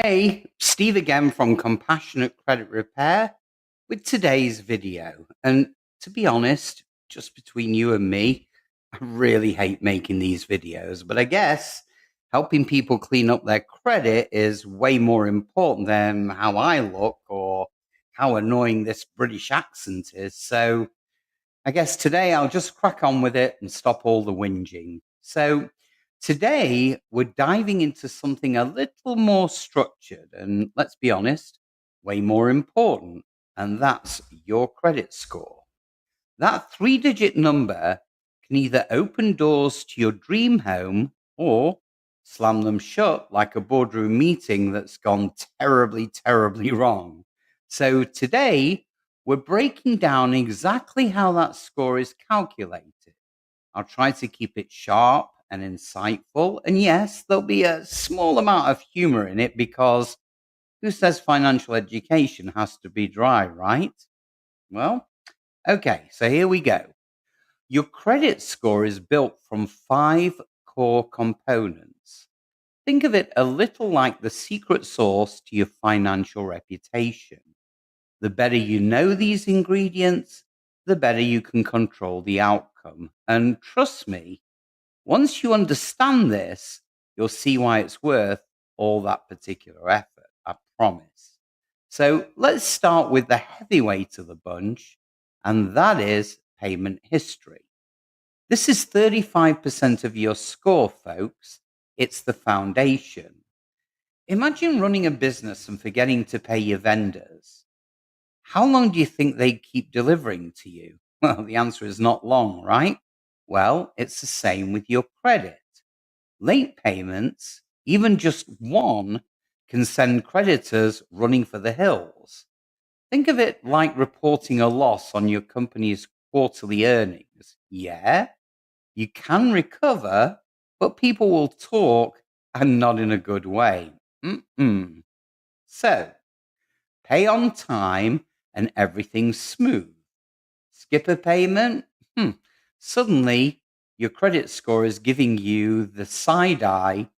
Hey, Steve again from Compassionate Credit Repair with today's video. And to be honest, just between you and me, I really hate making these videos, but I guess helping people clean up their credit is way more important than how I look or how annoying this British accent is. So I guess today I'll just crack on with it and stop all the whinging. So, today we're diving into something a little more structured and, let's be honest, way more important, and that's your credit score. That 3 digit number can either open doors to your dream home or slam them shut like a boardroom meeting that's gone terribly, terribly wrong. So today, we're breaking down exactly how that score is calculated. I'll try to keep it sharp and insightful. And yes, there'll be a small amount of humor in it because who says financial education has to be dry, right? Well, okay, so here we go. Your credit score is built from five core components. Think of it a little like the secret sauce to your financial reputation. The better you know these ingredients, the better you can control the outcome. And trust me, once you understand this, you'll see why it's worth all that particular effort. I promise. So let's start with the heavyweight of the bunch, and that is payment history. This is 35% of your score, folks. It's the foundation. Imagine running a business and forgetting to pay your vendors. How long do you think they keep delivering to you? Well, the answer is not long, right? Well, it's the same with your credit. Late payments, even just one, can send creditors running for the hills. Think of it like reporting a loss on your company's quarterly earnings. Yeah, you can recover, but people will talk and not in a good way. Mm-mm. So, pay on time and everything's smooth. Skip a payment? Hmm. Suddenly, your credit score is giving you the side eye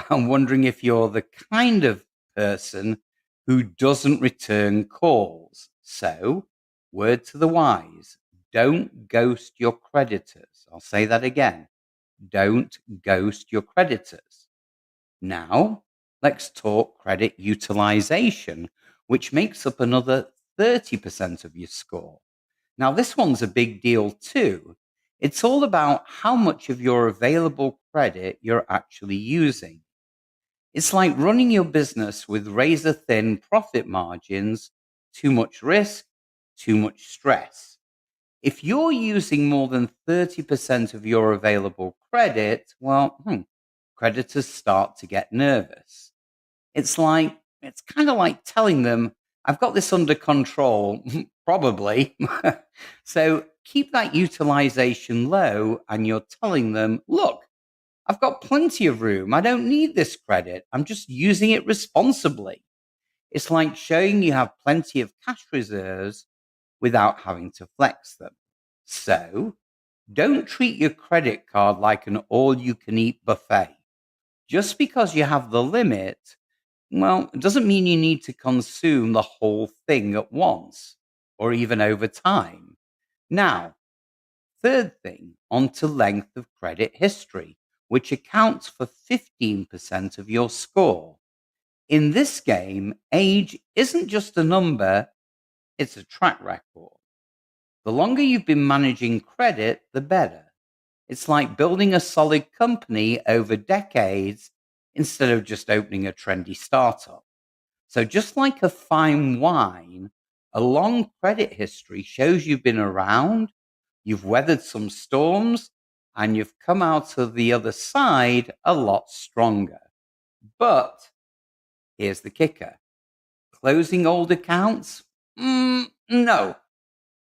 and wondering if you're the kind of person who doesn't return calls. So, word to the wise, don't ghost your creditors. I'll say that again. Don't ghost your creditors. Now, let's talk credit utilization, which makes up another 30% of your score. Now, this one's a big deal too. It's all about how much of your available credit you're actually using. It's like running your business with razor thin profit margins, too much risk, too much stress. If you're using more than 30% of your available credit, well, creditors start to get nervous. It's kind of like telling them, I've got this under control, probably. So keep that utilization low, and you're telling them, look, I've got plenty of room. I don't need this credit. I'm just using it responsibly. It's like showing you have plenty of cash reserves without having to flex them. So don't treat your credit card like an all you can eat buffet. Just because you have the limit, well, it doesn't mean you need to consume the whole thing at once or even over time. Now, third thing, onto length of credit history, which accounts for 15% of your score. In this game, age isn't just a number, it's a track record. The longer you've been managing credit, the better. It's like building a solid company over decades instead of just opening a trendy startup. So, just like a fine wine, a long credit history shows you've been around, you've weathered some storms, and you've come out of the other side a lot stronger. But here's the kicker: closing old accounts? No.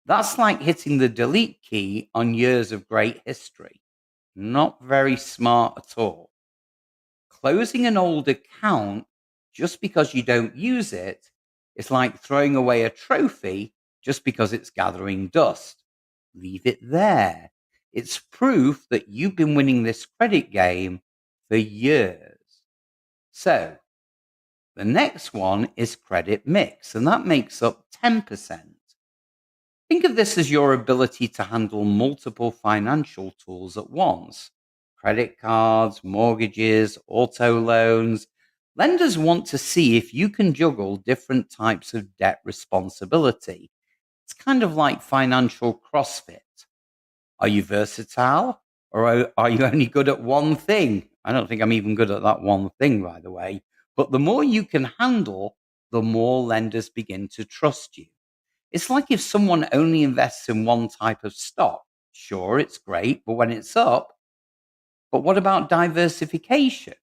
That's like hitting the delete key on years of great history. Not very smart at all. Closing an old account just because you don't use it is like throwing away a trophy just because it's gathering dust. Leave it there. It's proof that you've been winning this credit game for years. So, The next one is credit mix, and that makes up 10%. Think of this as your ability to handle multiple financial tools at once: credit cards, mortgages, auto loans. Lenders want to see if you can juggle different types of debt responsibility. It's kind of like financial CrossFit. Are you versatile, or are you only good at one thing? I don't think I'm even good at that one thing, by the way. But the more you can handle, the more lenders begin to trust you. It's like if someone only invests in one type of stock. Sure, it's great, but when it's up, but what about diversification?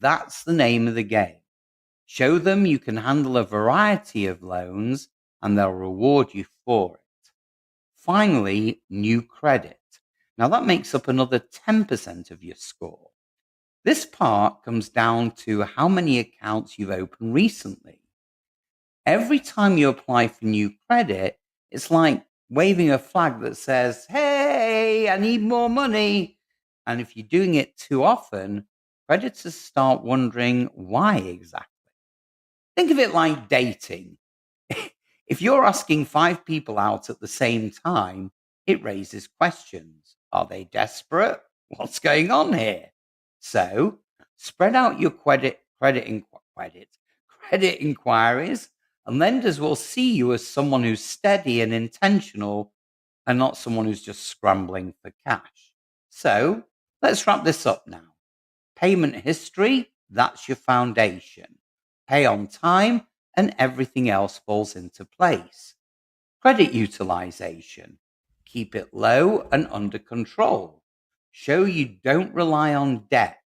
That's the name of the game. Show them you can handle a variety of loans and they'll reward you for it. Finally, new credit. Now that makes up another 10% of your score. This part comes down to how many accounts you've opened recently. Every time you apply for new credit, it's like waving a flag that says, "Hey, I need more money." And if you're doing it too often, creditors start wondering why exactly. Think of it like dating. If you're asking five people out at the same time, it raises questions. Are they desperate? What's going on here? So spread out your credit inquiries, and lenders will see you as someone who's steady and intentional and not someone who's just scrambling for cash. So let's wrap this up now. Payment history, that's your foundation. Pay on time, and everything else falls into place. Credit utilization, keep it low and under control. Show you don't rely on debt.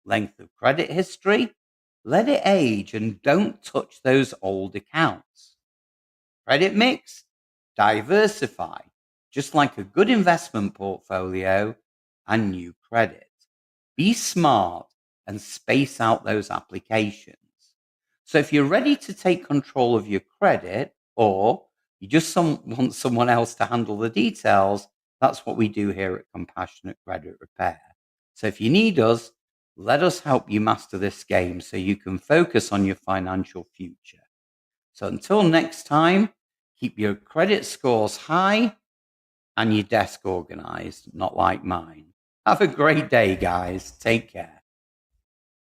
Length of credit history, let it age and don't touch those old accounts. Credit mix, diversify, just like a good investment portfolio, and new credit. Be smart and space out those applications. So if you're ready to take control of your credit, or you just want someone else to handle the details, that's what we do here at Compassionate Credit Repair. So if you need us, let us help you master this game so you can focus on your financial future. So until next time, keep your credit scores high and your desk organized, not like mine. Have a great day, guys. Take care.